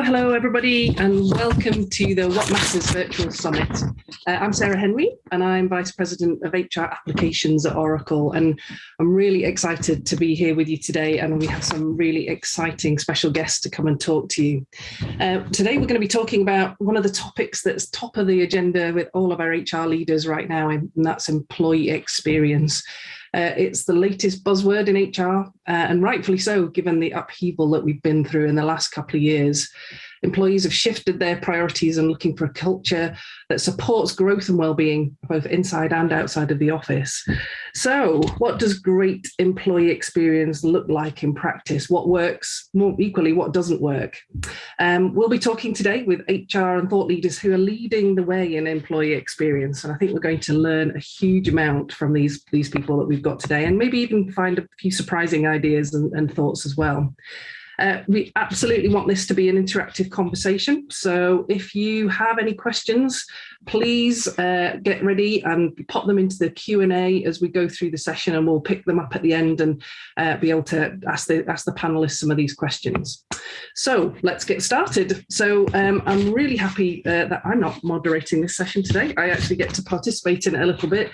Hello everybody, and welcome to the What Matters Virtual Summit. I'm Sarah Henry, and I'm Vice President of HR Applications at Oracle, and I'm really excited to be here with you today, and we have some really exciting special guests to come and talk to you. Today we're going to be talking about one of the topics that's top of the agenda with all of our HR leaders right now, and that's employee experience. It's the latest buzzword in HR, and rightfully so, given the upheaval that we've been through in the last couple of years. Employees have shifted their priorities and looking for a culture that supports growth and well-being, both inside and outside of the office. So what does great employee experience look like in practice? What works? More equally, what doesn't work? We'll be talking today with HR and thought leaders who are leading the way in employee experience. And I think we're going to learn a huge amount from these people that we've got today, and maybe even find a few surprising ideas and thoughts as well. We absolutely want this to be an interactive conversation. So if you have any questions, please get ready and pop them into the Q&A as we go through the session, and we'll pick them up at the end and be able to ask the panelists some of these questions. So let's get started. So I'm really happy that I'm not moderating this session today. I actually get to participate in it a little bit.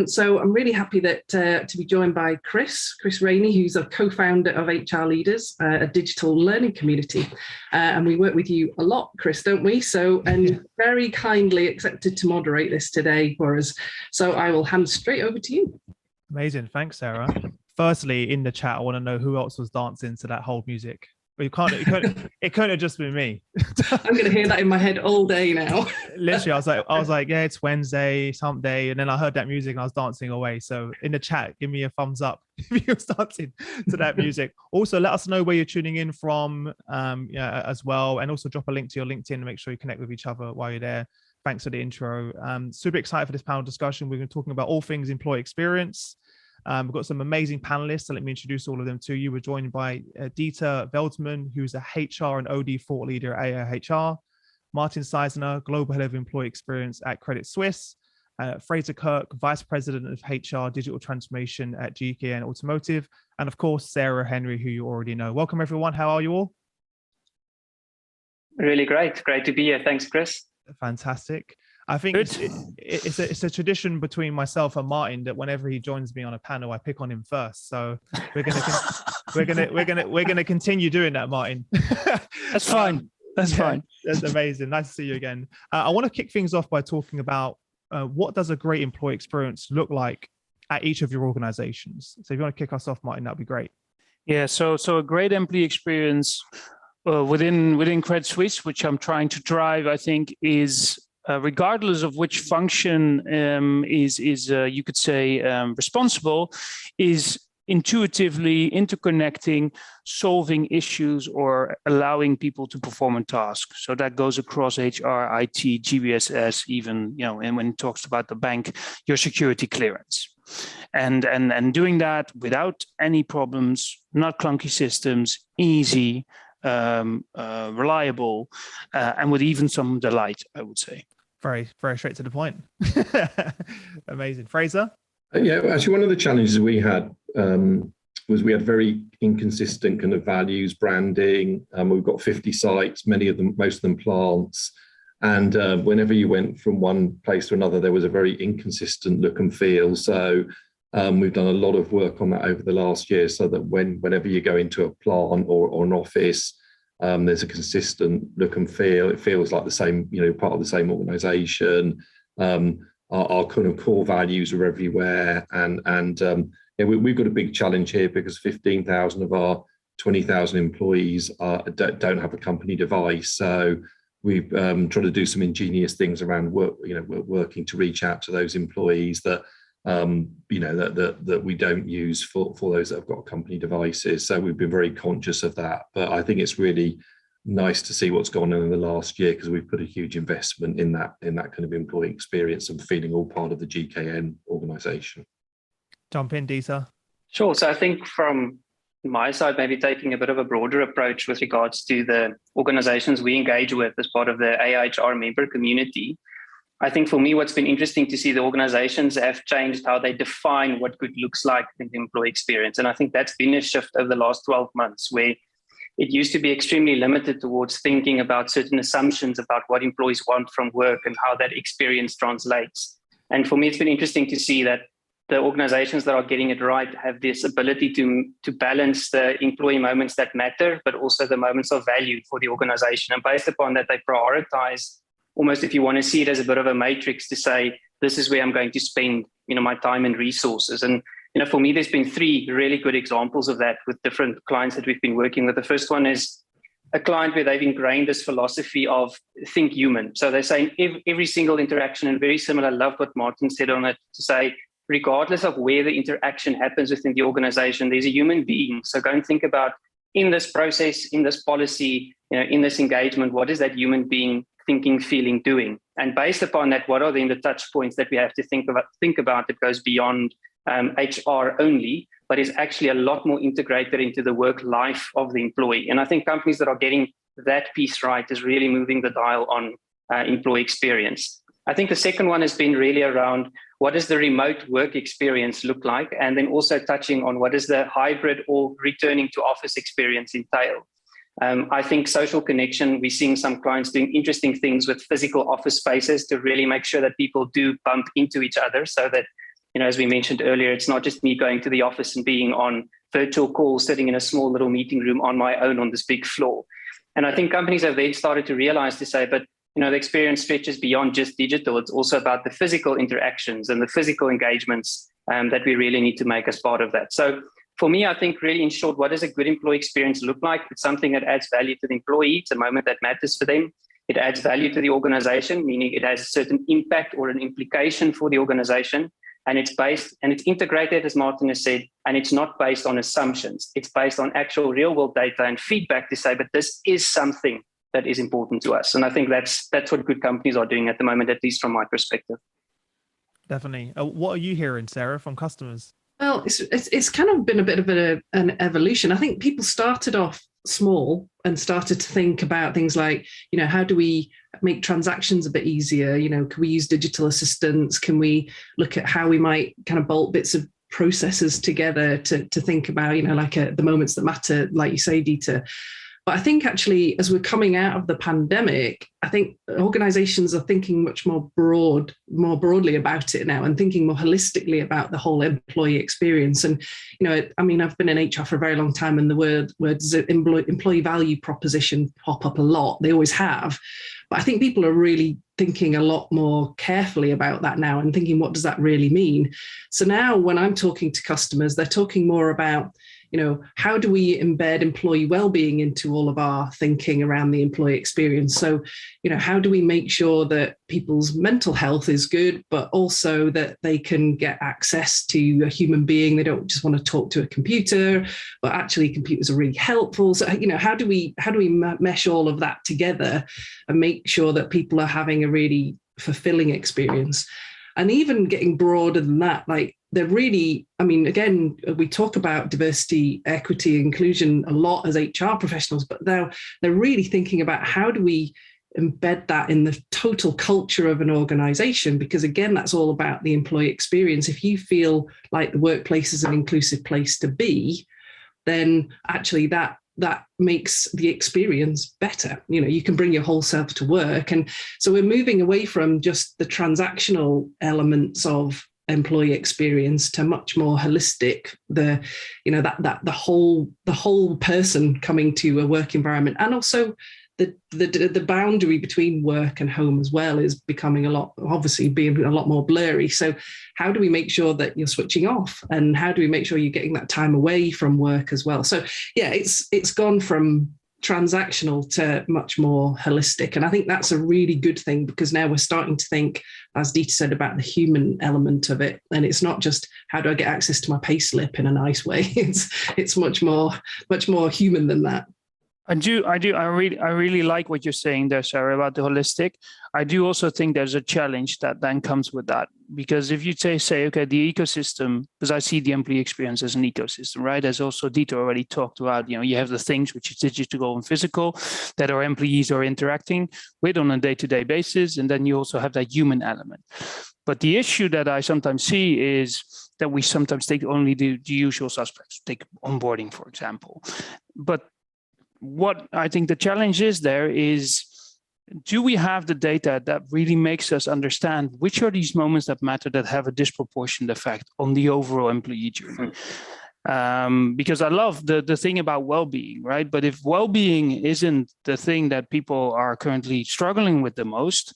So I'm really happy that to be joined by Chris Rainey, who's a co-founder of HR Leaders, a digital learning community. And we work with you a lot, Chris, don't we? So, and very kindly accepted to moderate this today for us. So I will hand straight over to you. Amazing. Thanks, Sarah. Firstly, in the chat, I want to know who else was dancing to that whole music. It couldn't have just been me. I'm going to hear that in my head all day now. Literally, I was like, yeah, it's Wednesday, it's hump day. And then I heard that music and I was dancing away. So in the chat, give me a thumbs up if you're dancing to that music. Also, let us know where you're tuning in from as well. And also drop a link to your LinkedIn and make sure you connect with each other while you're there. Thanks for the intro. Super excited for this panel discussion. We're going to be talking about all things employee experience. We've got some amazing panelists, so let me introduce all of them to you. We're joined by Dieter Veldman, who's a HR and OD thought leader at AIHR, Martin Seisner, Global Head of Employee Experience at Credit Suisse, Fraser Kirk, Vice President of HR Digital Transformation at GKN Automotive, and of course, Sarah Henry, who you already know. Welcome, everyone. How are you all? Really great. Great to be here. Thanks, Chris. Fantastic. I think it's a tradition between myself and Martin that whenever he joins me on a panel, I pick on him first. So we're gonna continue doing that, Martin. That's fine. That's fine. That's amazing. Nice to see you again. I want to kick things off by talking about what does a great employee experience look like at each of your organizations. So if you want to kick us off, Martin, that'd be great. Yeah. So a great employee experience within Credit Suisse, which I'm trying to drive, I think, is regardless of which function is you could say responsible, is intuitively interconnecting, solving issues, or allowing people to perform a task. So that goes across HR, IT, GBSS, even and when it talks about the bank, your security clearance, and doing that without any problems, not clunky systems, easy. Reliable, and with even some delight, I would say. Very, very straight to the point. Amazing. Fraser? Yeah, actually, one of the challenges we had was we had very inconsistent kind of values, branding. We've got 50 sites, most of them plants. And whenever you went from one place to another, there was a very inconsistent look and feel. So we've done a lot of work on that over the last year, so that whenever you go into a plant or an office, there's a consistent look and feel. It feels like the same, part of the same organization. Our kind of core values are everywhere. And we've got a big challenge here because 15,000 of our 20,000 employees don't have a company device. So we've tried to do some ingenious things around work, we're working to reach out to those employees that that we don't use for those that have got company devices. So we've been very conscious of that. But I think it's really nice to see what's gone on in the last year, because we've put a huge investment in that kind of employee experience and feeling all part of the GKN organization. Jump in, Dieter. Sure. So I think from my side, maybe taking a bit of a broader approach with regards to the organizations we engage with as part of the AIHR member community. I think for me, what's been interesting to see, the organizations have changed how they define what good looks like in the employee experience. And I think that's been a shift over the last 12 months, where it used to be extremely limited towards thinking about certain assumptions about what employees want from work and how that experience translates. And for me, it's been interesting to see that the organizations that are getting it right have this ability to balance the employee moments that matter, but also the moments of value for the organization. And based upon that, they prioritize, almost, if you want to see it as a bit of a matrix, to say, this is where I'm going to spend, my time and resources. And, for me, there's been 3 really good examples of that with different clients that we've been working with. The first one is a client where they've ingrained this philosophy of think human. So they're saying every single interaction, and very similar, I love what Martin said on it, to say, regardless of where the interaction happens within the organization, there's a human being. So go and think about, in this process, in this policy, in this engagement, what is that human being thinking, feeling, doing? And based upon that, what are then the touch points that we have to think about that goes beyond HR only, but is actually a lot more integrated into the work life of the employee? And I think companies that are getting that piece right is really moving the dial on employee experience. I think the second one has been really around, what does the remote work experience look like? And then also touching on, what does the hybrid or returning to office experience entail? I think social connection, we're seeing some clients doing interesting things with physical office spaces to really make sure that people do bump into each other, so that, as we mentioned earlier, it's not just me going to the office and being on virtual calls, sitting in a small little meeting room on my own on this big floor. And I think companies have then started to realize, to say, but the experience stretches beyond just digital. It's also about the physical interactions and the physical engagements that we really need to make as part of that. So for me, I think really, in short, what does a good employee experience look like? It's something that adds value to the employee. It's a moment that matters for them. It adds value to the organization, meaning it has a certain impact or an implication for the organization. And it's based and it's integrated, as Martin has said, and it's not based on assumptions. It's based on actual real world data and feedback to say, but this is something that is important to us. And I think that's what good companies are doing at the moment, at least from my perspective. Definitely. What are you hearing, Sarah, from customers? Well, it's kind of been a bit of an evolution. I think people started off small and started to think about things like, how do we make transactions a bit easier? Can we use digital assistants? Can we look at how we might kind of bolt bits of processes together to think about, the moments that matter, like you say, Dieter. But I think actually, as we're coming out of the pandemic, I think organizations are thinking much more broadly about it now, and thinking more holistically about the whole employee experience. And, I've been in HR for a very long time, and the words employee value proposition pop up a lot. They always have. But I think people are really thinking a lot more carefully about that now, and thinking, what does that really mean? So now when I'm talking to customers, they're talking more about, how do we embed employee well-being into all of our thinking around the employee experience? So, how do we make sure that people's mental health is good, but also that they can get access to a human being? They don't just want to talk to a computer, but actually computers are really helpful. So, how do we mesh all of that together and make sure that people are having a really fulfilling experience? And even getting broader than that, they're really, again, we talk about diversity, equity, inclusion a lot as HR professionals, but they're really thinking about, how do we embed that in the total culture of an organization? Because again, that's all about the employee experience. If you feel like the workplace is an inclusive place to be, then actually that makes the experience better. You can bring your whole self to work. And so we're moving away from just the transactional elements of employee experience to much more holistic, the whole person coming to a work environment. And also the boundary between work and home as well is becoming being a lot more blurry. So how do we make sure that you're switching off, and how do we make sure you're getting that time away from work as well? So yeah, it's gone from transactional to much more holistic. And I think that's a really good thing, because now we're starting to think, as Dieter said, about the human element of it. And it's not just how do I get access to my payslip in a nice way. It's much more human than that. I really like what you're saying there, Sarah, about the holistic. I do also think there's a challenge that then comes with that, because if you say, okay, the ecosystem, because I see the employee experience as an ecosystem, right? As also Dieter already talked about, you have the things which is digital and physical that our employees are interacting with on a day-to-day basis, and then you also have that human element. But the issue that I sometimes see is that we sometimes take only the usual suspects, take onboarding, for example. But what I think the challenge is there is, do we have the data that really makes us understand which are these moments that matter, that have a disproportionate effect on the overall employee journey? Because I love the thing about well-being, right? But if well-being isn't the thing that people are currently struggling with the most,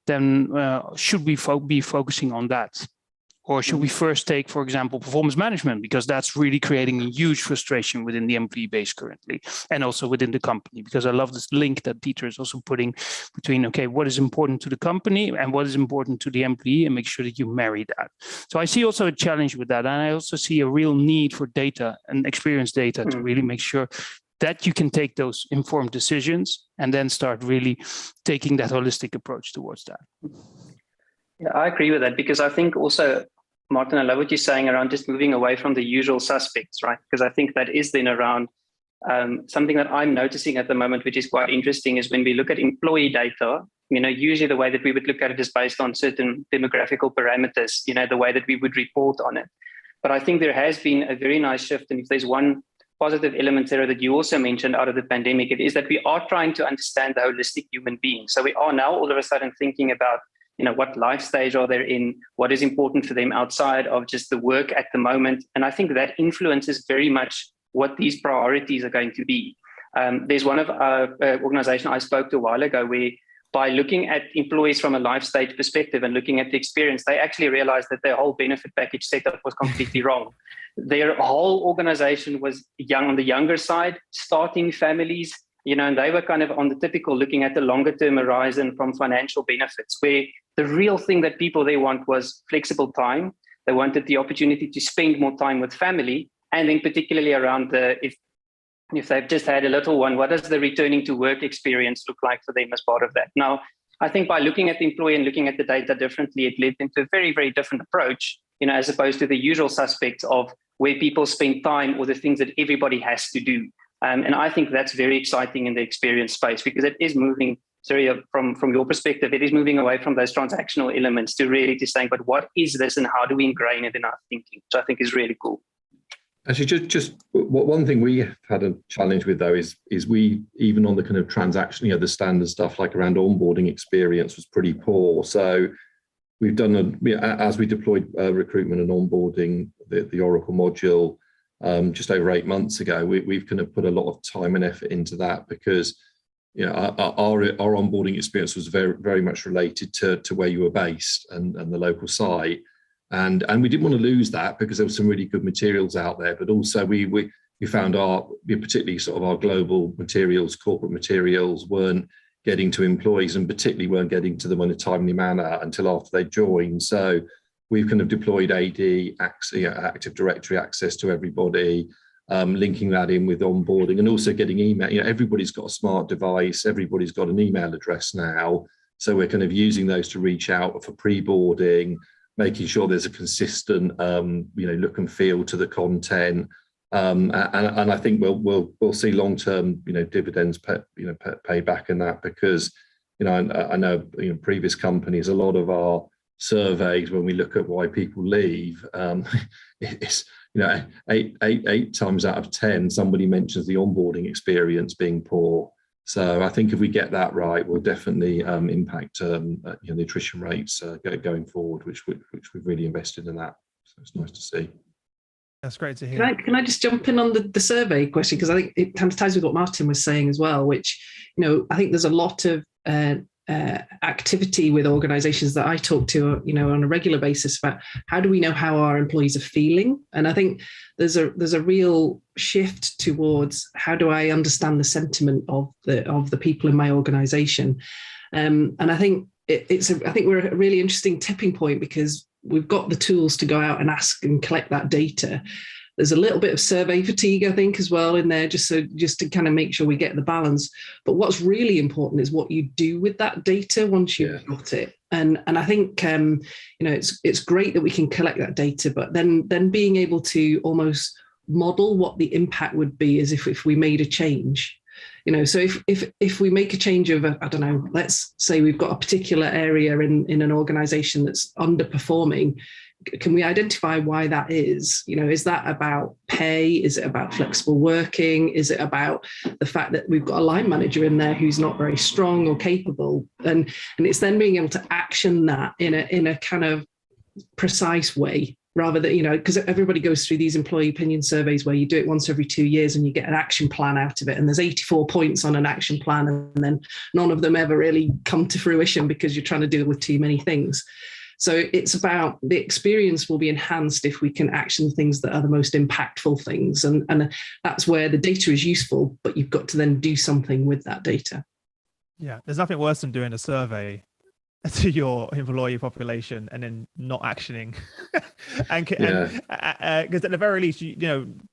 then should we be focusing on that? Or should we first take, for example, performance management, because that's really creating a huge frustration within the employee base currently, and also within the company? Because I love this link that Dieter is also putting between, okay, what is important to the company and what is important to the employee, and make sure that you marry that. So I see also a challenge with that. And I also see a real need for data and experience data to really make sure that you can take those informed decisions and then start really taking that holistic approach towards that. Yeah, I agree with that, because I think also, Martin, I love what you're saying around just moving away from the usual suspects, right? Because I think that is then around something that I'm noticing at the moment, which is quite interesting, is when we look at employee data, usually the way that we would look at it is based on certain demographical parameters, the way that we would report on it. But I think there has been a very nice shift. And if there's one positive element, Sarah, that you also mentioned out of the pandemic, it is that we are trying to understand the holistic human being. So we are now all of a sudden thinking about what life stage are they in, what is important for them outside of just the work at the moment. And I think that influences very much what these priorities are going to be. There's one of our organization I spoke to a while ago, where by looking at employees from a life stage perspective and looking at the experience, they actually realized that their whole benefit package setup was completely wrong. Their whole organization was on the younger side, starting families, and they were kind of on the typical looking at the longer term horizon from financial benefits, where the real thing that people they want was flexible time. They wanted the opportunity to spend more time with family, and then particularly around if they've just had a little one, what does the returning to work experience look like for them as part of that? Now, I think by looking at the employee and looking at the data differently, it led into a very, very different approach, as opposed to the usual suspects of where people spend time or the things that everybody has to do. And I think that's very exciting in the experience space, because it is moving, sorry, from your perspective, it is moving away from those transactional elements to really to saying, but what is this and how do we ingrain it in our thinking? So I think is really cool. Actually, just one thing we have had a challenge with, though, is we, even on the kind of transaction, the standard stuff like around onboarding experience was pretty poor. So we've done, as we deployed recruitment and onboarding, the Oracle module, just over 8 months ago, we've kind of put a lot of time and effort into that, because our onboarding experience was very, very much related to where you were based and the local site, and we didn't want to lose that, because there were some really good materials out there. But also we found particularly sort of our global materials, corporate materials, weren't getting to employees, and particularly weren't getting to them in a timely manner until after they joined. So we've kind of deployed AD, Active Directory access to everybody, linking that in with onboarding, and also getting email. Everybody's got a smart device, everybody's got an email address now. So we're kind of using those to reach out for pre-boarding, making sure there's a consistent, look and feel to the content. And I think we'll see long-term, dividends pay back in that, because, I know, previous companies, a lot of our surveys, when we look at why people leave, it's eight times out of 10 somebody mentions the onboarding experience being poor. So I think if we get that right, we'll definitely impact the attrition rates going forward, which we've really invested in that. So it's nice to see. That's great to hear. Can I just jump in on the survey question, because I think it ties with what Martin was saying as well, which I think there's a lot of activity with organizations that I talk to, on a regular basis about how do we know how our employees are feeling. And I think there's a real shift towards how do I understand the sentiment of the people in my organization. And I think I think we're at a really interesting tipping point because we've got the tools to go out and ask and collect that data. There's a little bit of survey fatigue, I think, as well in there, just to kind of make sure we get the balance. But what's really important is what you do with that data once you've got it. And I think it's great that we can collect that data, but then being able to almost model what the impact would be as if we made a change. So if we make a change of, I don't know, let's say we've got a particular area in an organization that's underperforming, can we identify why that is? Is that about pay? Is it about flexible working? Is it about the fact that we've got a line manager in there who's not very strong or capable? And it's then being able to action that in a kind of precise way, rather than, because everybody goes through these employee opinion surveys where you do it once every 2 years and you get an action plan out of it. And there's 84 points on an action plan, and then none of them ever really come to fruition because you're trying to deal with too many things. So it's about the experience will be enhanced if we can action things that are the most impactful things. And that's where the data is useful, but you've got to then do something with that data. Yeah, there's nothing worse than doing a survey to your employee population and then not actioning and because at the very least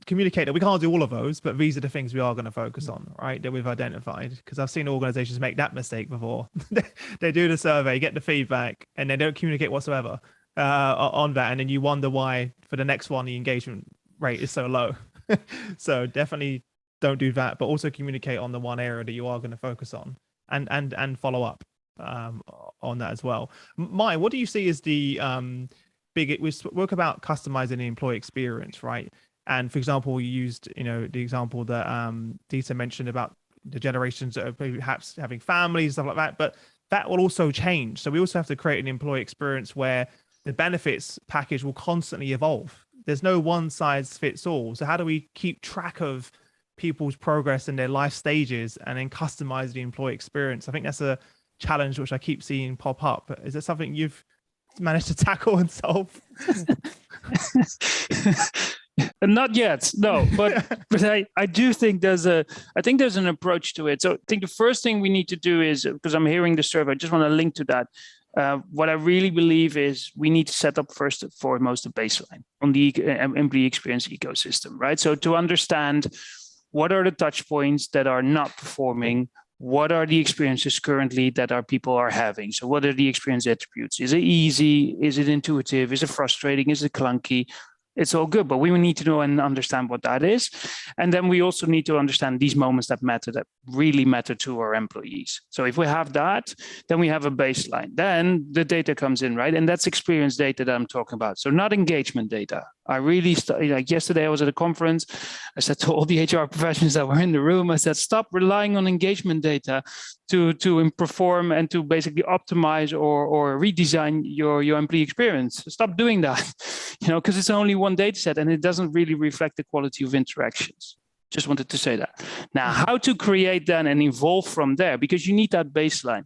communicate that we can't do all of those, but these are the things we are going to focus on, right, that we've identified. Because I've seen organizations make that mistake before. They do the survey, get the feedback, and they don't communicate whatsoever on that, and then you wonder why for the next one the engagement rate is so low. So definitely don't do that, but also communicate on the one area that you are going to focus on and follow up on that as well. Mai, what do you see as the we spoke about customizing the employee experience, right? And for example, you used the example that Dieter mentioned about the generations that are perhaps having families, stuff like that, but that will also change. So we also have to create an employee experience where the benefits package will constantly evolve. There's no one size fits all. So how do we keep track of people's progress in their life stages and then customize the employee experience? I think that's a challenge which I keep seeing pop up. Is that something you've managed to tackle and solve? Not yet, no, but I do think there's an approach to it. So I think the first thing we need to do is, because I'm hearing the survey, I just want to link to that. What I really believe is we need to set up first and foremost a baseline on the employee experience ecosystem, right? So to understand what are the touch points that are not performing, what are the experiences currently that our people are having? So what are the experience attributes? Is it easy? Is it intuitive? Is it frustrating? Is it clunky? It's all good, but we need to know and understand what that is. And then we also need to understand these moments that matter, that really matter to our employees. So if we have that, then we have a baseline. Then the data comes in, right? And that's experience data that I'm talking about. So not engagement data. I really, like yesterday I was at a conference. I said to all the HR professionals that were in the room, I said, stop relying on engagement data to perform and to basically optimize or redesign your employee experience. Stop doing that, because it's only one data set and it doesn't really reflect the quality of interactions. Just wanted to say that. Now, how to create then and evolve from there, because you need that baseline.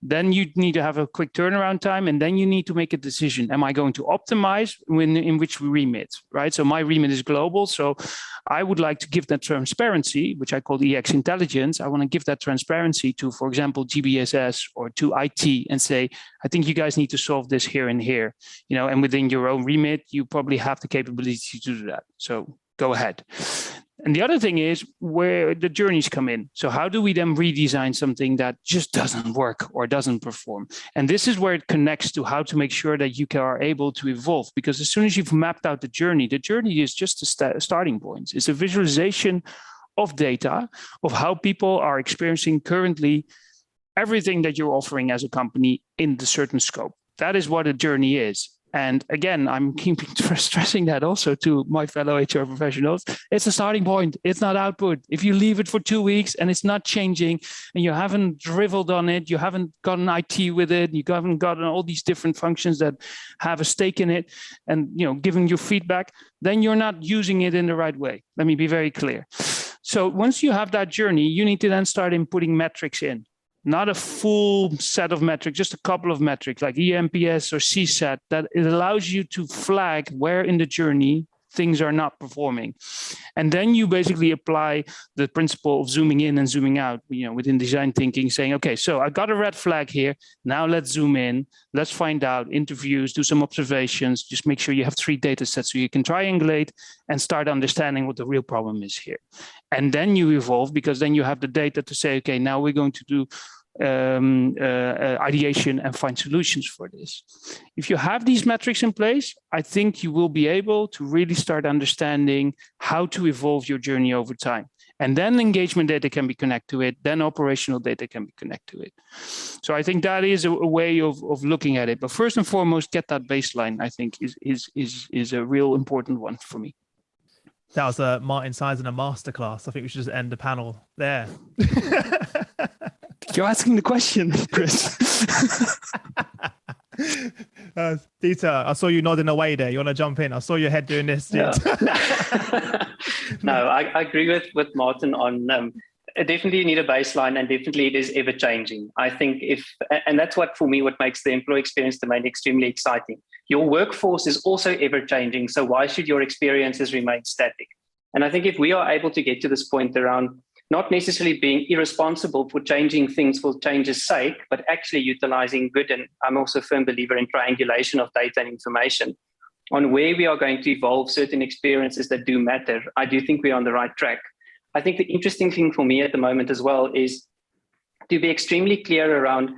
Then you need to have a quick turnaround time, and then you need to make a decision. Am I going to optimize in which remit, right? So my remit is global. So I would like to give that transparency, which I call EX intelligence. I want to give that transparency to, for example, GBSS or to IT and say, I think you guys need to solve this here and here, and within your own remit, you probably have the capability to do that. So go ahead. And the other thing is where the journeys come in. So how do we then redesign something that just doesn't work or doesn't perform? And this is where it connects to how to make sure that you are able to evolve. Because as soon as you've mapped out the journey is just a starting point. It's a visualization of data of how people are experiencing currently everything that you're offering as a company in the certain scope. That is what a journey is. And again, I'm keeping stressing that also to my fellow HR professionals. It's a starting point. It's not output. If you leave it for 2 weeks and it's not changing and you haven't driveled on it, you haven't gotten IT with it, you haven't gotten all these different functions that have a stake in it and, giving you feedback, then you're not using it in the right way. Let me be very clear. So once you have that journey, you need to then start inputting metrics in. not a full set of metrics, just a couple of metrics like EMPS or CSAT, that it allows you to flag where in the journey things are not performing. And then you basically apply the principle of zooming in and zooming out, within design thinking, saying, okay, so I got a red flag here. Now let's zoom in. Let's find out interviews, do some observations, just make sure you have 3 data sets so you can triangulate and start understanding what the real problem is here. And then you evolve, because then you have the data to say, okay, now we're going to do ideation and find solutions for this. If you have these metrics in place, I think you will be able to really start understanding how to evolve your journey over time. And then engagement data can be connected to it, then operational data can be connected to it. So I think that is a way of looking at it. But first and foremost, get that baseline, I think, is a real important one for me. That was Martin Size in a masterclass. I think we should just end the panel there. You're asking the question, Chris. Dieter, I saw you nodding away there. You want to jump in? I saw your head doing this. Yeah. No, I agree with Martin on definitely you need a baseline, and definitely it is ever changing. I think and that's what, for me, what makes the employee experience domain extremely exciting. Your workforce is also ever changing. So why should your experiences remain static? And I think if we are able to get to this point around not necessarily being irresponsible for changing things for change's sake, but actually utilizing good, and I'm also a firm believer in triangulation of data and information on where we are going to evolve certain experiences that do matter, I do think we're on the right track. I think the interesting thing for me at the moment as well is to be extremely clear around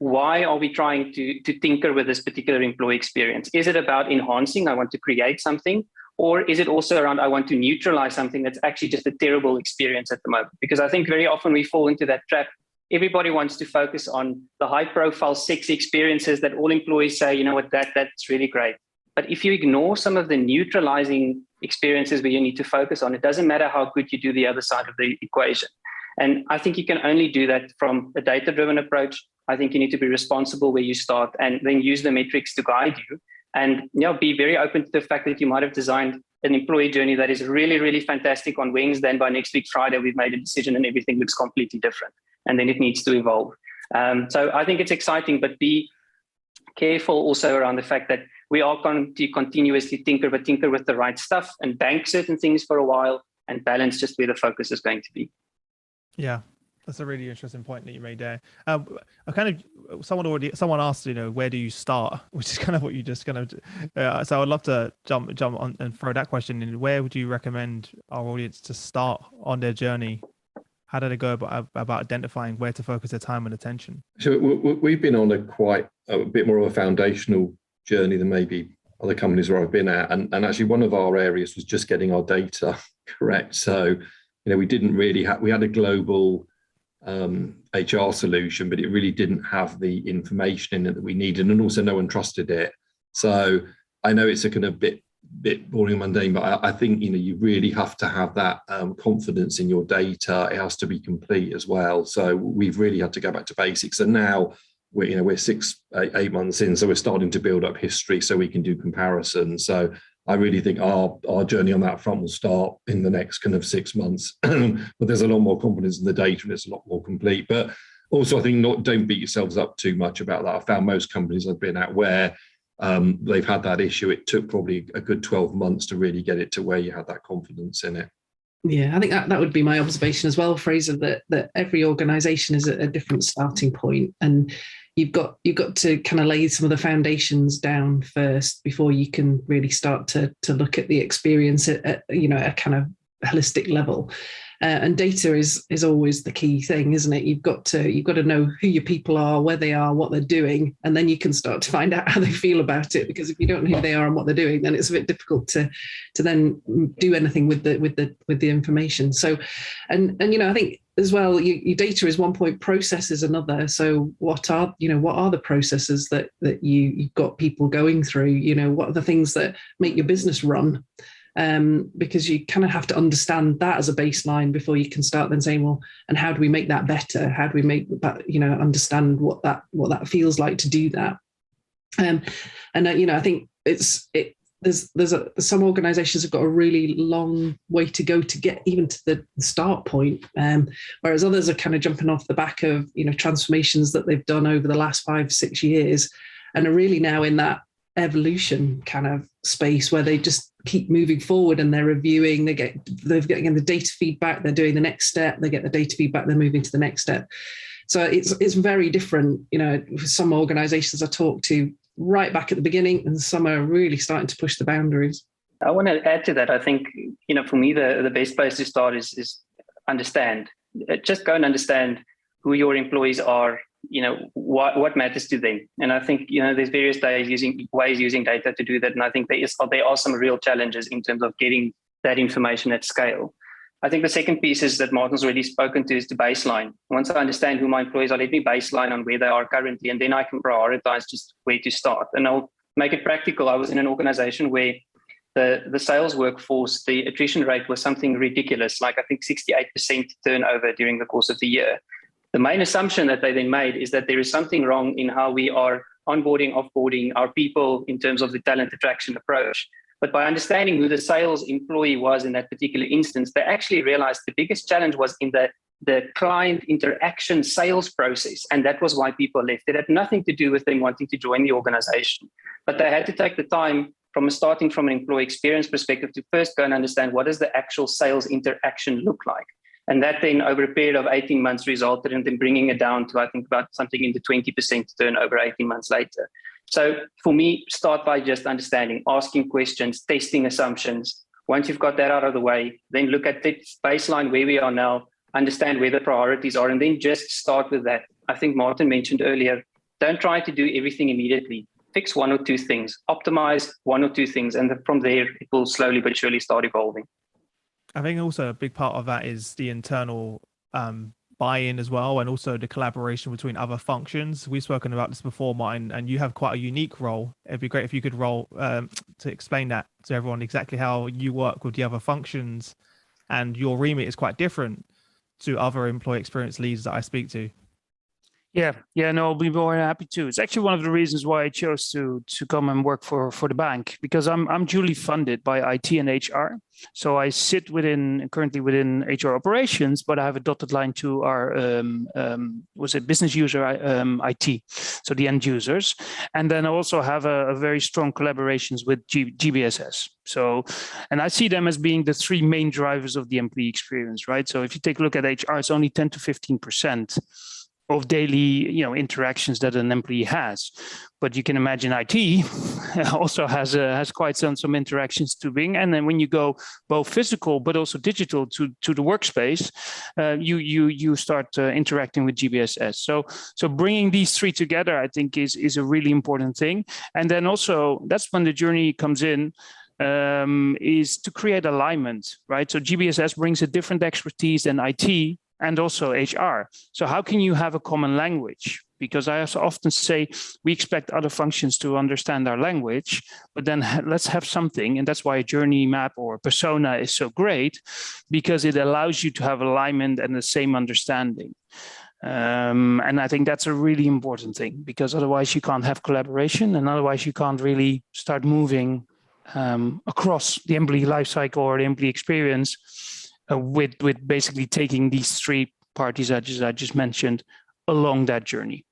why are we trying to tinker with this particular employee experience? Is it about enhancing, I want to create something? Or is it also around, I want to neutralize something that's actually just a terrible experience at the moment? Because I think very often we fall into that trap. Everybody wants to focus on the high profile, sexy experiences that all employees say, you know what, that's really great. But if you ignore some of the neutralizing experiences where you need to focus on, it doesn't matter how good you do the other side of the equation. And I think you can only do that from a data-driven approach. I think you need to be responsible where you start and then use the metrics to guide you. And be very open to the fact that you might have designed an employee journey that is really, really fantastic on Wednesday, and by next week, Friday, we've made a decision and everything looks completely different. And then it needs to evolve. So I think it's exciting, but be careful also around the fact that we are going to continuously tinker with the right stuff and bank certain things for a while and balance just where the focus is going to be. Yeah. That's a really interesting point that you made there. Someone asked, where do you start? Which is kind of what you just kind of. So I would love to jump on and throw that question in. Where would you recommend our audience to start on their journey? How do they go about identifying where to focus their time and attention? So we've been on a bit more of a foundational journey than maybe other companies where I've been at, and actually one of our areas was just getting our data correct. So we didn't really we had a global HR solution, but it really didn't have the information in it that we needed, and also no one trusted it. So I know it's a kind of bit boring and mundane, but I think you really have to have that confidence in your data. It has to be complete as well. So we've really had to go back to basics, and now we're 6-8 months in, so we're starting to build up history so we can do comparisons. So I really think our journey on that front will start in the next kind of 6 months. But there's a lot more confidence in the data and it's a lot more complete. But also, I think don't beat yourselves up too much about that. I found most companies I've been at where they've had that issue, it took probably a good 12 months to really get it to where you had that confidence in it. Yeah, I think that would be my observation as well, Fraser, that every organisation is at a different starting point, and you've got to kind of lay some of the foundations down first before you can really start to look at the experience at a kind of holistic level. And data is always the key thing, isn't it? You've got to know who your people are, where they are, what they're doing, and then you can start to find out how they feel about it. Because if you don't know who they are and what they're doing, then it's a bit difficult to then do anything with the information. So, and I think as well, your data is one point, process is another. So what are the processes that you've got people going through? What are the things that make your business run? Because you kind of have to understand that as a baseline before you can start then saying, well, and how do we make that better? How do we make that, understand what that feels like to do that? I think some organizations have got a really long way to go to get even to the start point, whereas others are kind of jumping off the back of transformations that they've done over the last 5-6 years, and are really now in that evolution kind of space where they just keep moving forward, and they're reviewing, they're getting the data feedback, they're doing the next step, they get the data feedback, they're moving to the next step. So it's very different. Some organizations I talk to right back at the beginning, and some are really starting to push the boundaries. I want to add to that. I think, for me, the best place to start is understand. Just go and understand who your employees are, what matters to them. And I think, there's various ways using data to do that. And I think there are some real challenges in terms of getting that information at scale. I think the second piece is that Martin's already spoken to is the baseline. Once I understand who my employees are, let me baseline on where they are currently, and then I can prioritize just where to start. And I'll make it practical. I was in an organization where the sales workforce, the attrition rate was something ridiculous, like I think 68% turnover during the course of the year. The main assumption that they then made is that there is something wrong in how we are onboarding, offboarding our people in terms of the talent attraction approach. But by understanding who the sales employee was in that particular instance, they actually realized the biggest challenge was in the client interaction sales process. And that was why people left. It had nothing to do with them wanting to join the organization. But they had to take the time starting from an employee experience perspective to first go and understand what does the actual sales interaction look like. And that then over a period of 18 months resulted in them bringing it down to, I think, about something in the 20% turnover 18 months later. So for me, start by just understanding, asking questions, testing assumptions. Once you've got that out of the way, then look at the baseline where we are now, understand where the priorities are, and then just start with that. I think Martin mentioned earlier, don't try to do everything immediately. Fix one or two things, optimize one or two things, and from there, it will slowly but surely start evolving. I think also a big part of that is the internal buy-in as well, and also the collaboration between other functions. We've spoken about this before, Martin, and you have quite a unique role. It'd be great if you could to explain that to everyone, exactly how you work with the other functions, and your remit is quite different to other employee experience leads that I speak to. Yeah, no, I'll be more happy to. It's actually one of the reasons why I chose to come and work for the bank, because I'm duly funded by IT and HR. So I sit currently within HR operations, but I have a dotted line to our business user IT, so the end users, and then I also have a very strong collaborations with GBSS. So, and I see them as being the three main drivers of the employee experience, right? So if you take a look at HR, it's only 10 to 15% of daily interactions that an employee has, but you can imagine IT also has quite some interactions to bring. And then when you go both physical but also digital to the workspace, you start interacting with GBSS. So bringing these three together, I think, is a really important thing. And then also that's when the journey comes in. Is to create alignment, right? So GBSS brings a different expertise than IT and also HR. So how can you have a common language? Because I also often say we expect other functions to understand our language, but then let's have something. And that's why a journey map or a persona is so great, because it allows you to have alignment and the same understanding. And I think that's a really important thing, because otherwise you can't have collaboration, and otherwise you can't really start moving across the employee lifecycle or the employee experience with basically taking these three parties I just mentioned along that journey.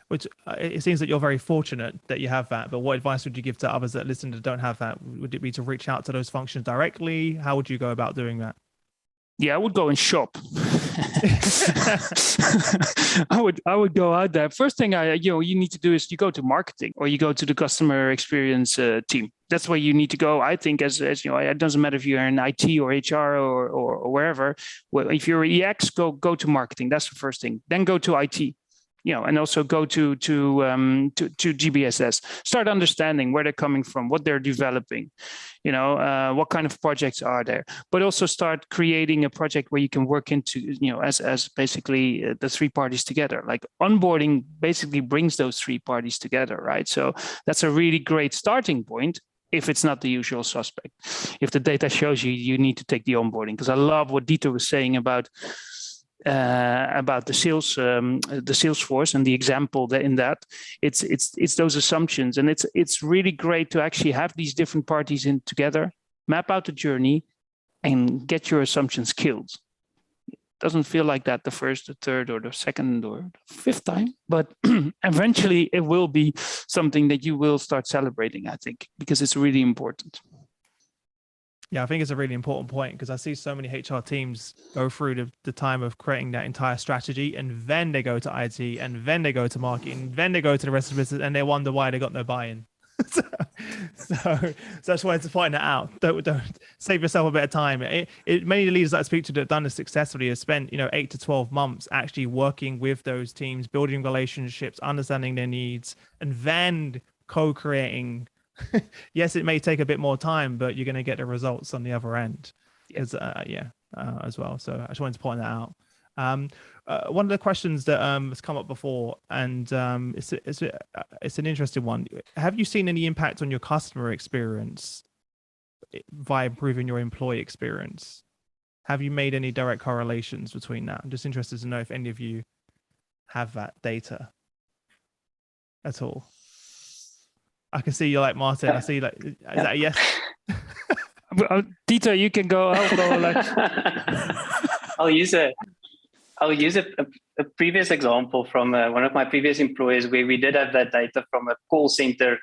Which it seems that you're very fortunate that you have that, but what advice would you give to others that listen that don't have that? Would it be to reach out to those functions directly? How would you go about doing that? Yeah, I would go and shop. I would go out there. First thing you need to do is you go to marketing or you go to the customer experience team. That's where you need to go. I think as it doesn't matter if you're in IT or HR or wherever. Well, if you're EX, go to marketing. That's the first thing. Then go to IT. And also go to GBSS. Start understanding where they're coming from, what they're developing, what kind of projects are there. But also start creating a project where you can work into, as basically the three parties together. Like onboarding basically brings those three parties together, right? So that's a really great starting point. If it's not the usual suspect, if the data shows you need to take the onboarding, because I love what Dieter was saying about about the sales force and the example that in that it's those assumptions, and it's really great to actually have these different parties in together, map out the journey, and get your assumptions killed. It doesn't feel like that the first, the third, or the second, or the fifth time, but eventually it will be something that you will start celebrating, I think, because it's really important. Yeah, I think it's a really important point, because I see so many HR teams go through the time of creating that entire strategy, and then they go to IT, and then they go to marketing, and then they go to the rest of the business, and they wonder why they got no buy-in. so I just wanted to point that out. Don't save yourself a bit of time. Many of the leaders that I speak to that have done this successfully have spent 8 to 12 months actually working with those teams, building relationships, understanding their needs, and then co-creating. Yes, it may take a bit more time, but you're going to get the results on the other end. As well. So I just wanted to point that out. One of the questions that has come up before, and it's an interesting one. Have you seen any impact on your customer experience by improving your employee experience? Have you made any direct correlations between that? I'm just interested to know if any of you have that data at all. I can see you like Martin. I see is that a yes? Dieter, you can go. I'll use a previous example from one of my previous employers, where we did have that data from a call center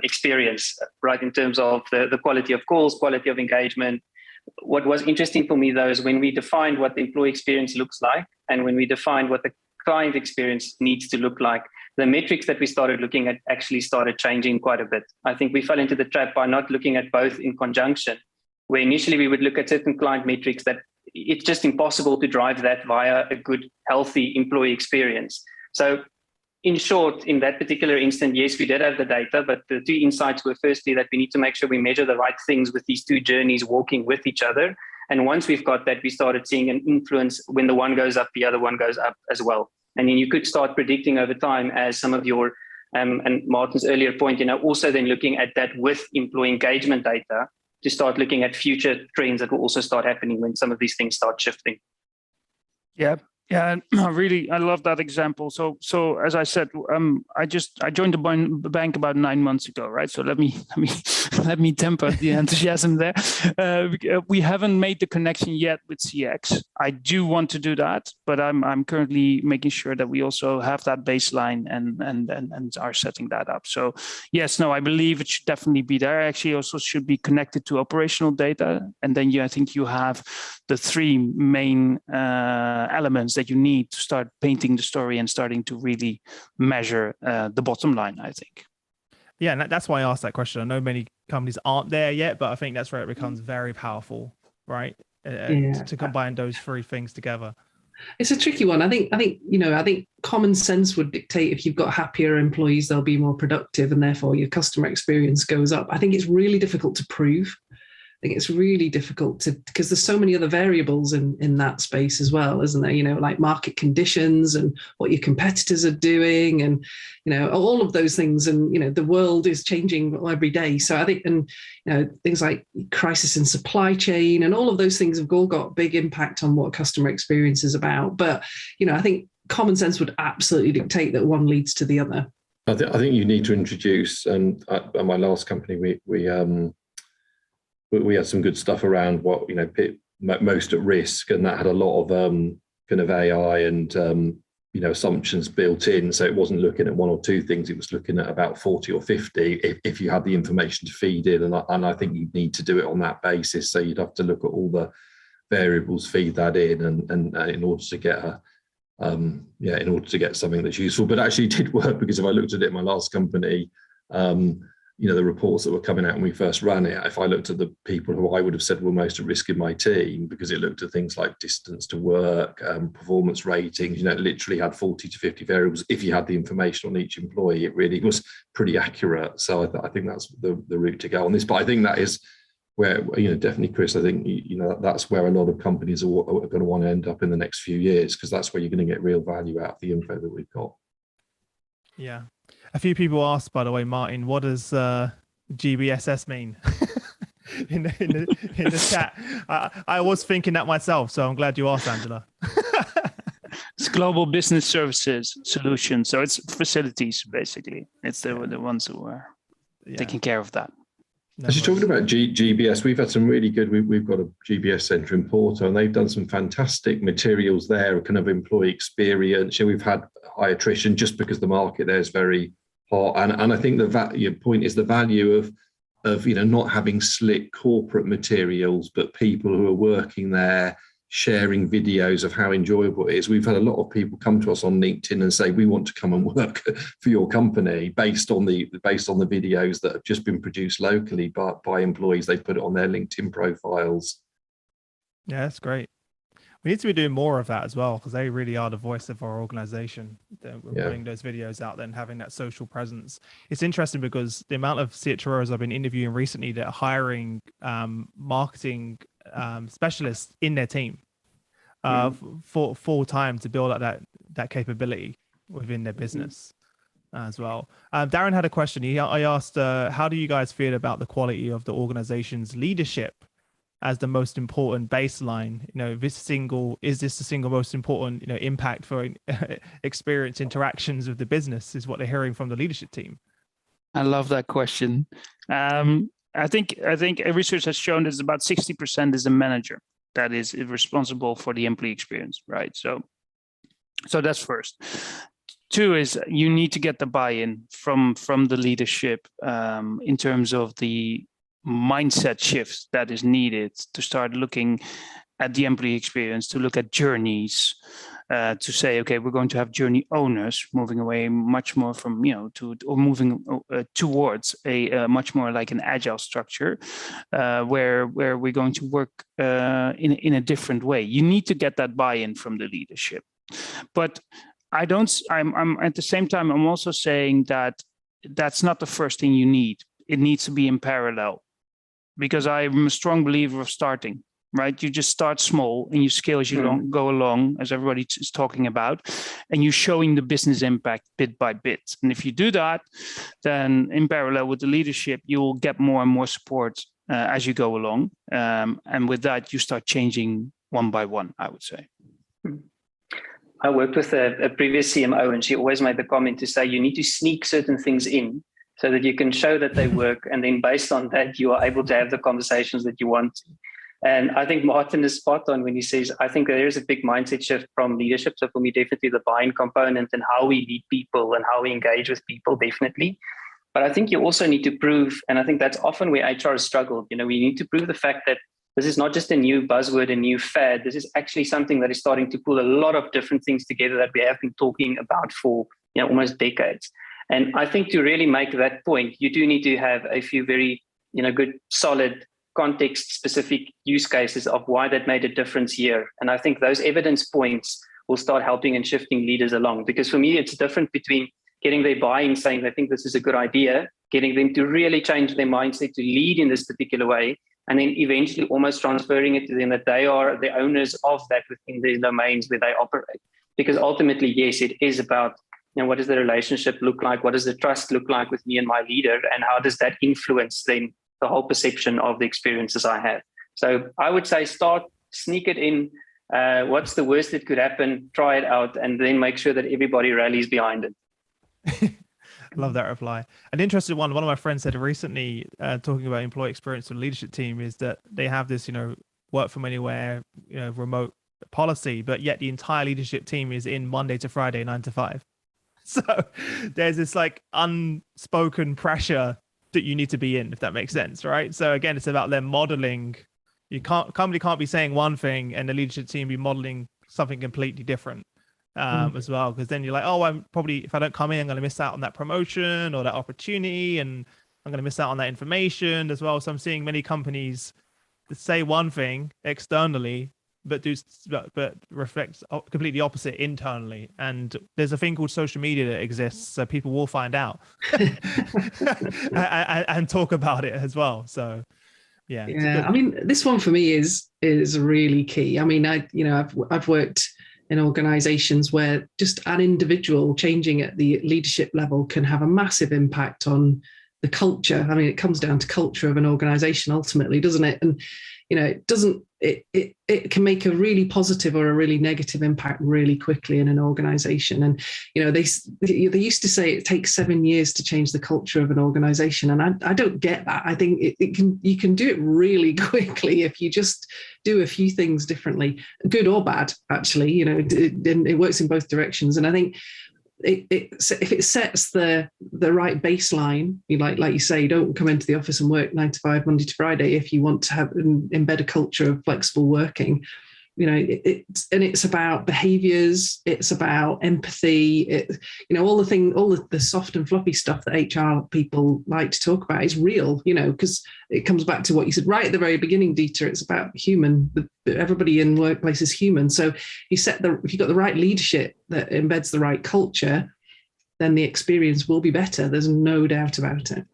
experience, right, in terms of the quality of calls, quality of engagement. What was interesting for me, though, is when we defined what the employee experience looks like, and when we defined what the client experience needs to look like, the metrics that we started looking at actually started changing quite a bit. I think we fell into the trap by not looking at both in conjunction, where initially we would look at certain client metrics that it's just impossible to drive that via a good, healthy employee experience. So in short, in that particular instant, yes, we did have the data, but the two insights were firstly that we need to make sure we measure the right things with these two journeys walking with each other. And once we've got that, we started seeing an influence. When the one goes up, the other one goes up as well. And then you could start predicting over time, as some of your, and Martin's earlier point, also then looking at that with employee engagement data to start looking at future trends that will also start happening when some of these things start shifting. Yeah. Yeah, I love that example. So as I said, I joined the bank about 9 months ago, right? So let me temper the enthusiasm there. We haven't made the connection yet with CX. I do want to do that, but I'm currently making sure that we also have that baseline and are setting that up. So yes, no, I believe it should definitely be there. Actually, also should be connected to operational data, and then I think you have the three main elements that you need to start painting the story and starting to really measure the bottom line, I think. Yeah, and that's why I asked that question. I know many companies aren't there yet, but I think that's where it becomes very powerful, right? To combine those three things together. It's a tricky one. I think common sense would dictate if you've got happier employees, they'll be more productive, and therefore your customer experience goes up. I think it's really difficult to prove. I think it's really difficult because there's so many other variables in that space as well, isn't there? Like market conditions and what your competitors are doing, and all of those things. And the world is changing every day. So I think, and things like crisis in supply chain and all of those things have all got big impact on what customer experience is about. But I think common sense would absolutely dictate that one leads to the other. I think you need to introduce. And at my last company, we had some good stuff around what most at risk, and that had a lot of kind of AI and assumptions built in. So it wasn't looking at one or two things; it was looking at about 40 or 50 if you had the information to feed in. And I think you'd need to do it on that basis. So you'd have to look at all the variables, feed that in, and in order to get in order to get something that's useful. But actually, it did work, because if I looked at it in my last company. The reports that were coming out when we first ran it, if I looked at the people who I would have said were most at risk in my team, because it looked at things like distance to work, performance ratings, it literally had 40 to 50 variables. If you had the information on each employee, it really was pretty accurate. So I think that's the route to go on this. But I think that is where, definitely, Chris, I think, that's where a lot of companies are going to want to end up in the next few years, because that's where you're going to get real value out of the info that we've got. Yeah. A few people asked, by the way, Martin, what does GBSS mean? in the chat. I was thinking that myself, so I'm glad you asked, Angela. It's global business services solution. So it's facilities, basically. It's the ones who are taking care of that. Actually, talking about GBS, we've had some really good, we've got a GBS centre in Porto, and they've done some fantastic materials there, kind of employee experience. We've had high attrition just because the market there is very hot. And I think your point is the value of not having slick corporate materials, but people who are working there, sharing videos of how enjoyable it is. We've had a lot of people come to us on LinkedIn and say, we want to come and work for your company based on the videos that have just been produced locally by employees. They've put it on their LinkedIn profiles. Yeah, that's great. We need to be doing more of that as well, because they really are the voice of our organization. We're putting those videos out there and having that social presence. It's interesting because the amount of CHROs I've been interviewing recently that are hiring marketing specialists in their team for full time to build up that capability within their business as well. Darren had a question. I asked, how do you guys feel about the quality of the organization's leadership as the most important baseline? Is this the single most important impact for experience interactions with the business, is what they're hearing from the leadership team. I love that question. I think research has shown that about 60% is the manager that is responsible for the employee experience, right? So that's first. Two is you need to get the buy-in from the leadership in terms of the mindset shifts that is needed to start looking at the employee experience, to look at journeys, to say, okay, we're going to have journey owners, moving away much more from, moving towards a much more like an agile structure, where we're going to work in a different way. You need to get that buy-in from the leadership. But I'm at the same time, I'm also saying that that's not the first thing you need. It needs to be in parallel, because I'm a strong believer of starting. Right, you just start small and you scale as you go along, as everybody is talking about, and you're showing the business impact bit by bit. And if you do that, then in parallel with the leadership, you will get more and more support as you go along. And with that, you start changing one by one, I would say. I worked with a previous CMO, and she always made the comment to say, you need to sneak certain things in so that you can show that they work. And then based on that, you are able to have the conversations that you want to. And I think Martin is spot on when he says, I think there is a big mindset shift from leadership. So for me, definitely the buying component and how we lead people and how we engage with people, definitely. But I think you also need to prove, and I think that's often where HR has struggled. We need to prove the fact that this is not just a new buzzword, a new fad. This is actually something that is starting to pull a lot of different things together that we have been talking about for almost decades. And I think to really make that point, you do need to have a few very good, solid, context-specific use cases of why that made a difference here. And I think those evidence points will start helping and shifting leaders along. Because for me, it's different between getting their buy-in, saying they think this is a good idea, getting them to really change their mindset to lead in this particular way, and then eventually almost transferring it to them that they are the owners of that within the domains where they operate. Because ultimately, yes, it is about what does the relationship look like? What does the trust look like with me and my leader? And how does that influence then the whole perception of the experiences I have? So I would say start, sneak it in. What's the worst that could happen? Try it out, and then make sure that everybody rallies behind it. Love that reply. An interesting one of my friends said recently, talking about employee experience and leadership team, is that they have this, work from anywhere, remote policy, but yet the entire leadership team is in Monday to Friday, 9 to 5. So there's this like unspoken pressure that you need to be in, if that makes sense, right? So again, it's about them modeling. Company can't be saying one thing and the leadership team be modeling something completely different as well, because then you're like, oh, I'm probably, if I don't come in, I'm going to miss out on that promotion or that opportunity, and I'm going to miss out on that information as well. So I'm seeing many companies that say one thing externally, but reflect completely opposite internally. And there's a thing called social media that exists, so people will find out and talk about it as well. So yeah. I mean, this one for me is really key. I mean, I've worked in organizations where just an individual changing at the leadership level can have a massive impact on the culture. I mean, it comes down to culture of an organization ultimately, doesn't it? And it doesn't it can make a really positive or a really negative impact really quickly in an organization. And they used to say it takes 7 years to change the culture of an organization, and I don't get that. I think you can do it really quickly if you just do a few things differently, good or bad, actually. It works in both directions. And I think if it sets the right baseline, like you say, you don't come into the office and work 9 to 5 Monday to Friday if you want to embed a culture of flexible working. It's about behaviors, it's about empathy, all the soft and floppy stuff that HR people like to talk about is real, because it comes back to what you said right at the very beginning, Dieter. It's about human. Everybody in workplace is human. So if you've got the right leadership that embeds the right culture, then the experience will be better. There's no doubt about it.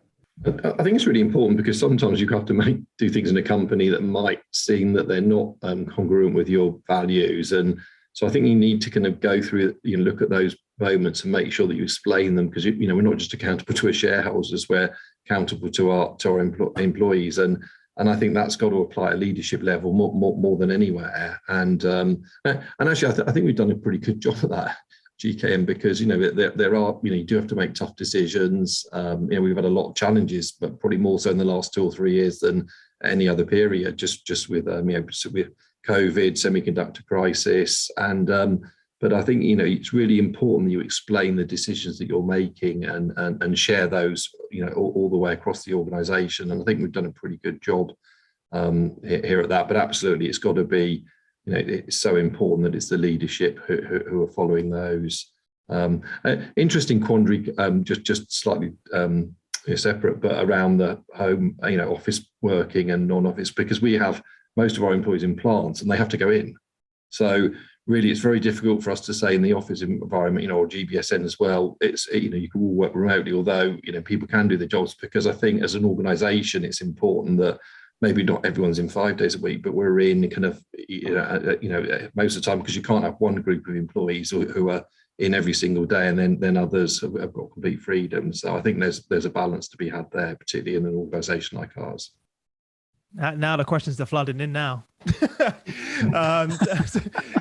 I think it's really important, because sometimes you have to do things in a company that might seem that they're not congruent with your values. And so I think you need to kind of go through, look at those moments and make sure that you explain them, because, we're not just accountable to our shareholders, we're accountable to our employees. And I think that's got to apply at leadership level more than anywhere. And actually, I think we've done a pretty good job of that, GKM, because there are you do have to make tough decisions. We've had a lot of challenges, but probably more so in the last 2 or 3 years than any other period. Just with with COVID, semiconductor crisis, and but I think it's really important that you explain the decisions that you're making and share those all the way across the organisation. And I think we've done a pretty good job here at that. But absolutely, it's got to be. It's so important that it's the leadership who are following those. Interesting quandary, just slightly separate, but around the home, office working and non-office, because we have most of our employees in plants and they have to go in. So really, it's very difficult for us to say in the office environment, or GBSN as well. It's you can all work remotely, although people can do the jobs, because I think as an organisation, it's important that. Maybe not everyone's in 5 days a week, but we're in kind of, most of the time, because you can't have one group of employees who are in every single day, and then others have got complete freedom. So I think there's a balance to be had there, particularly in an organisation like ours. Now the questions are flooding in now.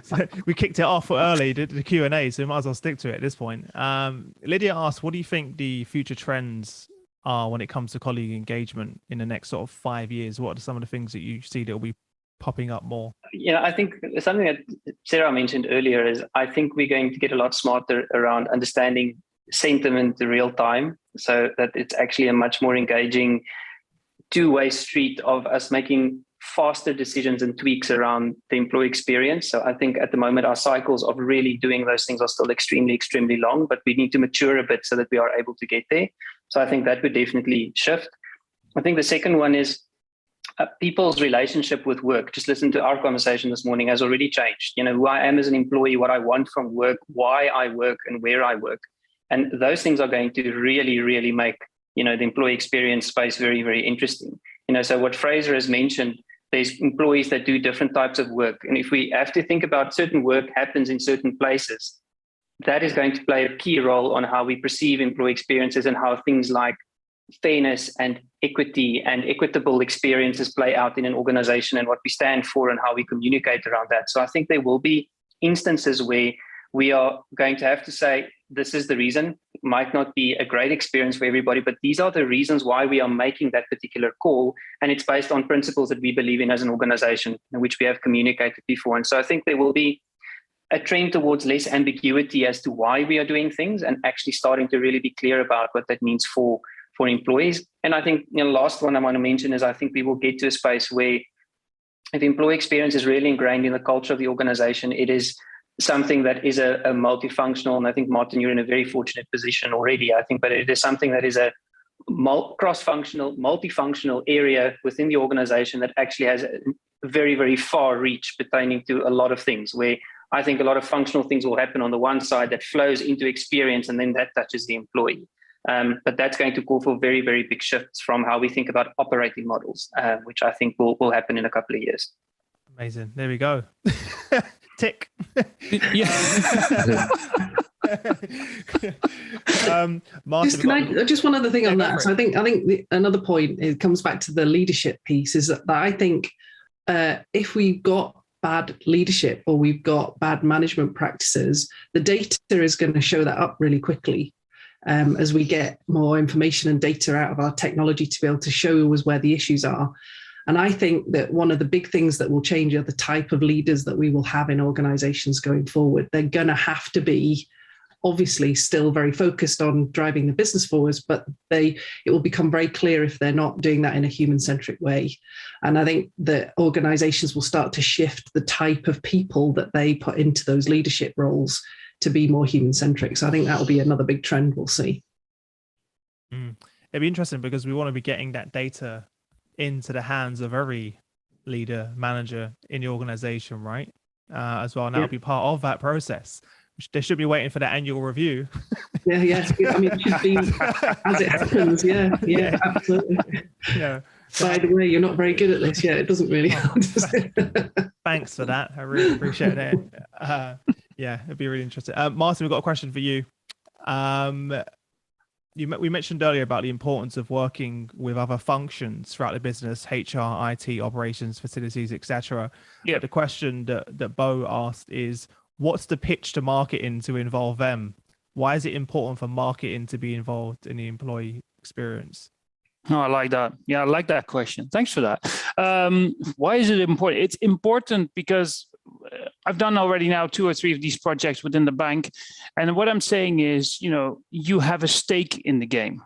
So we kicked it off early, the Q&A, so we might as well stick to it at this point. Lydia asked, what do you think the future trends are when it comes to colleague engagement in the next sort of 5 years? What are some of the things that you see that will be popping up more? I think something that Sarah mentioned earlier is I think we're going to get a lot smarter around understanding sentiment in real time, so that it's actually a much more engaging two-way street of us making faster decisions and tweaks around the employee experience. So I think at the moment our cycles of really doing those things are still extremely, extremely long, but we need to mature a bit so that we are able to get there. So I think that would definitely shift. I think the second one is people's relationship with work. Just listen to our conversation this morning has already changed. Who I am as an employee, what I want from work, why I work and where I work. And those things are going to really, really make, the employee experience space very, very interesting. So what Fraser has mentioned, there's employees that do different types of work. And if we have to think about certain work happens in certain places, that is going to play a key role on how we perceive employee experiences and how things like fairness and equity and equitable experiences play out in an organization and what we stand for and how we communicate around that. So I think there will be instances where we are going to have to say, this is the reason. It might not be a great experience for everybody, but these are the reasons why we are making that particular call. And it's based on principles that we believe in as an organization, which we have communicated before. And so I think there will be a trend towards less ambiguity as to why we are doing things and actually starting to really be clear about what that means for employees. And I think the last one I want to mention is I think we will get to a space where if employee experience is really ingrained in the culture of the organization, it is something that is a multifunctional, and I think, Martin, you're in a very fortunate position already, I think, but it is something that is a cross-functional, multifunctional area within the organization that actually has a very, very far reach pertaining to a lot of things, where I think a lot of functional things will happen on the one side that flows into experience, and then that touches the employee. But that's going to call for very, very big shifts from how we think about operating models, which I think will happen in a couple of years. Amazing. There we go. Tick. Martin, just one other thing on that. So I think another point, it comes back to the leadership piece, is that I think if we've got bad leadership or we've got bad management practices, the data is going to show that up really quickly. As we get more information and data out of our technology to be able to show us where the issues are. And I think that one of the big things that will change are the type of leaders that we will have in organizations going forward. They're going to have to be obviously still very focused on driving the business forwards, but it will become very clear if they're not doing that in a human-centric way. And I think that organizations will start to shift the type of people that they put into those leadership roles to be more human-centric. So I think that will be another big trend we'll see. It'd be interesting because we want to be getting that data into the hands of every leader, manager in the organization, right? As well. And that'll be part of that process. They should be waiting for that annual review. Yeah. I mean, it should be as it happens. Yeah, absolutely. Yeah. By the way, you're not very good at this. Yeah, it doesn't really help. Thanks for that. I really appreciate it. Yeah, it'd be really interesting. Martin, we've got a question for you. We mentioned earlier about the importance of working with other functions throughout the business, HR, IT, operations, facilities, etc. Yeah. The question that Bo asked is, what's the pitch to marketing to involve them? Why is it important for marketing to be involved in the employee experience? Oh, I like that. Yeah, I like that question. Thanks for that. Why is it important? It's important because I've done already now 2 or 3 of these projects within the bank. And what I'm saying is, you have a stake in the game.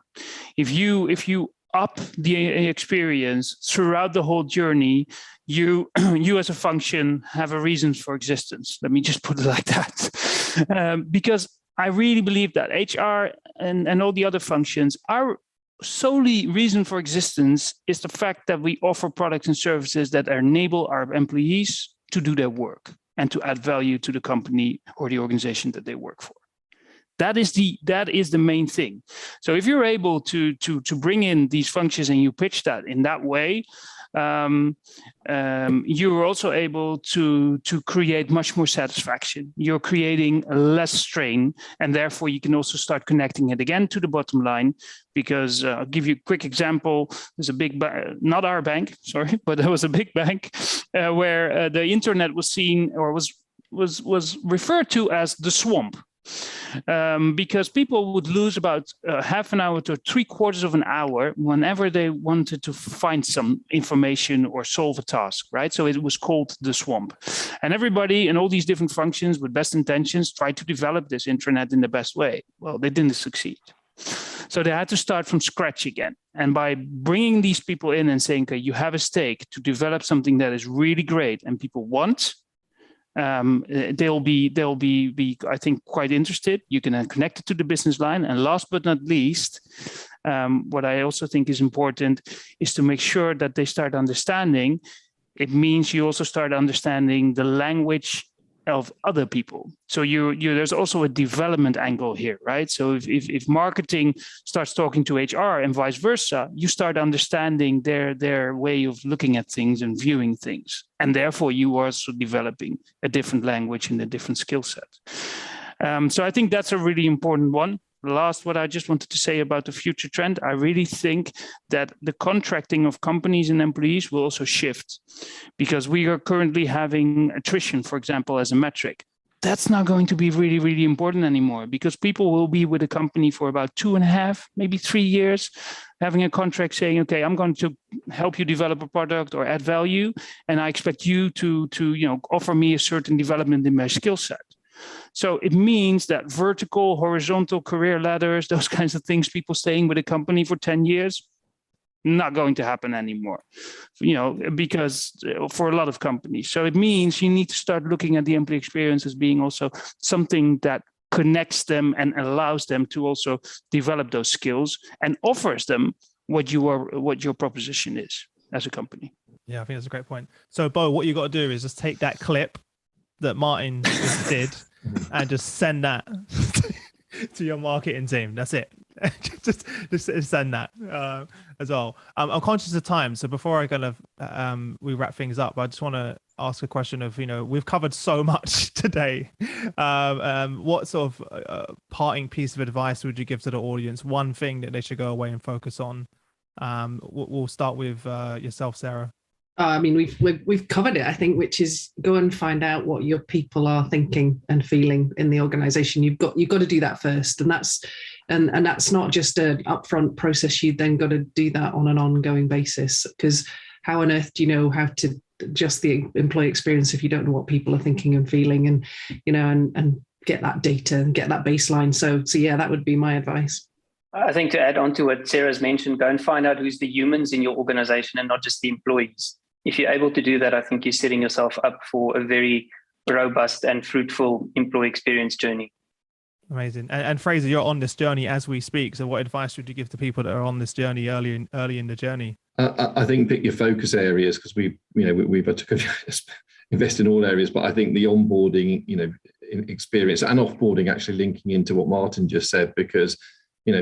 If you up the experience throughout the whole journey, you as a function have a reason for existence. Let me just put it like that. Because I really believe that HR and all the other functions are solely reason for existence is the fact that we offer products and services that enable our employees to do their work and to add value to the company or the organization that they work for. That is the main thing. So if you're able to bring in these functions and you pitch that in that way, you're also able to create much more satisfaction. You're creating less strain, and therefore you can also start connecting it again to the bottom line. Because I'll give you a quick example. There's a big, not our bank, sorry, but there was a big bank where the internet was seen or was referred to as the swamp. Because people would lose about half an hour to 3/4 of an hour whenever they wanted to find some information or solve a task, right? So it was called the swamp. And everybody and all these different functions with best intentions tried to develop this intranet in the best way. Well, they didn't succeed. So they had to start from scratch again. And by bringing these people in and saying, okay, you have a stake to develop something that is really great and people want, they'll be I think quite interested. You can then connect it to the business line. And last but not least, what I also think is important is to make sure that they start understanding. It means you also start understanding the language of other people. So there's also a development angle here, right? So if marketing starts talking to HR and vice versa, you start understanding their way of looking at things and viewing things. And therefore you are also developing a different language and a different skill set. So I think that's a really important one. Last, what I just wanted to say about the future trend, I really think that the contracting of companies and employees will also shift, because we are currently having attrition, for example, as a metric. That's not going to be really, really important anymore, because people will be with a company for about 2.5, maybe 3 years, having a contract saying, okay, I'm going to help you develop a product or add value, and I expect you to offer me a certain development in my skill set. So it means that vertical, horizontal career ladders, those kinds of things, people staying with a company for 10 years, not going to happen anymore, because for a lot of companies. So it means you need to start looking at the employee experience as being also something that connects them and allows them to also develop those skills and offers them what your proposition is as a company. Yeah, I think that's a great point. So Bo, what you got to do is just take that clip that Martin just did and just send that to your marketing team. That's it. just send that as well. I'm conscious of time, so before I we wrap things up, I just want to ask a question of, we've covered so much today. What sort of parting piece of advice would you give to the audience? One thing that they should go away and focus on. We'll start with yourself, Sarah. I mean, we've covered it, I think, which is go and find out what your people are thinking and feeling in the organization. You've got to do that first, and that's not just an upfront process. You then got to do that on an ongoing basis, because how on earth do you know how to adjust the employee experience if you don't know what people are thinking and feeling, and and get that data and get that baseline. So yeah, that would be my advice. I think to add on to what Sarah's mentioned, go and find out who's the humans in your organization and not just the employees. If you're able to do that, I think you're setting yourself up for a very robust and fruitful employee experience journey. Amazing. And Fraser, you're on this journey as we speak. So what advice would you give to people that are on this journey early in the journey? I think pick your focus areas, because we've had to invest in all areas, but I think the onboarding, experience and offboarding actually linking into what Martin just said, because,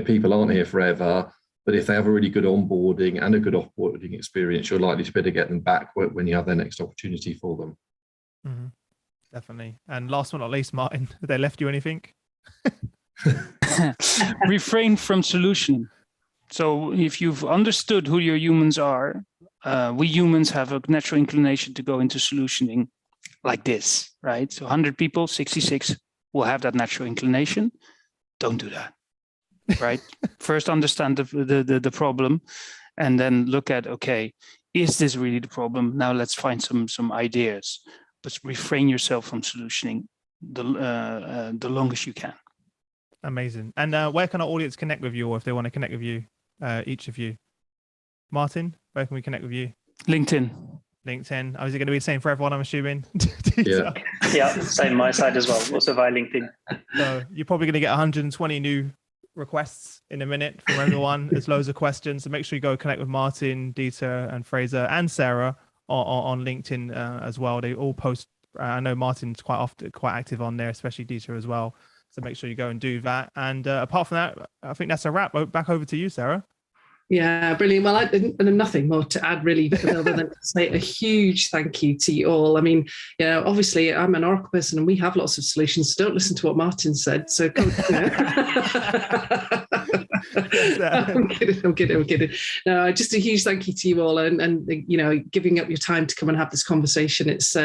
people aren't here forever. But if they have a really good onboarding and a good offboarding experience, you're likely to be able to get them back when you have their next opportunity for them. Mm-hmm. Definitely. And last but not least, Martin, have they left you anything? Refrain from solutioning. So if you've understood who your humans are, we humans have a natural inclination to go into solutioning like this, right? So 100 people, 66 will have that natural inclination. Don't do that. Right? First, understand the problem, and then look at, okay, is this really the problem? Now let's find some ideas, but refrain yourself from solutioning the longest you can. Amazing. And where can our audience connect with you, or if they want to connect with you, each of you? Martin, where can we connect with you? LinkedIn. Oh, is it going to be the same for everyone, I'm assuming? Yeah, same my side as well, also via LinkedIn. So you're probably going to get 120 new requests in a minute from everyone. There's loads of questions, so make sure you go connect with Martin, Dieter, and Fraser, and Sarah on LinkedIn as well. They all post. I know Martin's quite active on there, especially Dieter as well. So make sure you go and do that. And apart from that, I think that's a wrap. Back over to you, Sarah. Yeah, brilliant. Well, I have nothing more to add really, other than to say a huge thank you to you all. I mean, obviously I'm an Oracle person and we have lots of solutions. So don't listen to what Martin said. So come, I'm kidding. No, just a huge thank you to you all, and giving up your time to come and have this conversation. It's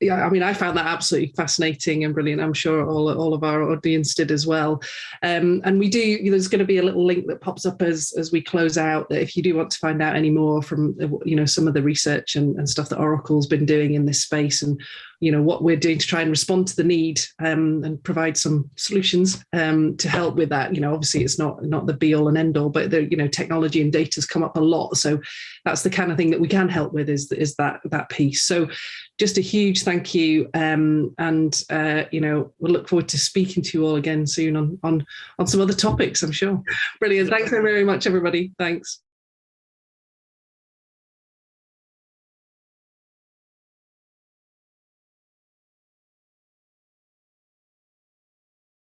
I mean, I found that absolutely fascinating and brilliant. I'm sure all of our audience did as well. And we do, there's going to be a little link that pops up as we close out, that if you do want to find out any more from, some of the research and stuff that Oracle's been doing in this space, and, what we're doing to try and respond to the need and provide some solutions to help with that. Obviously it's not the be all and end all, but technology and data has come up a lot. So that's the kind of thing that we can help with is that piece. So just a huge thank you. We'll look forward to speaking to you all again soon on some other topics, I'm sure. Brilliant. Thanks very much, everybody. Thanks.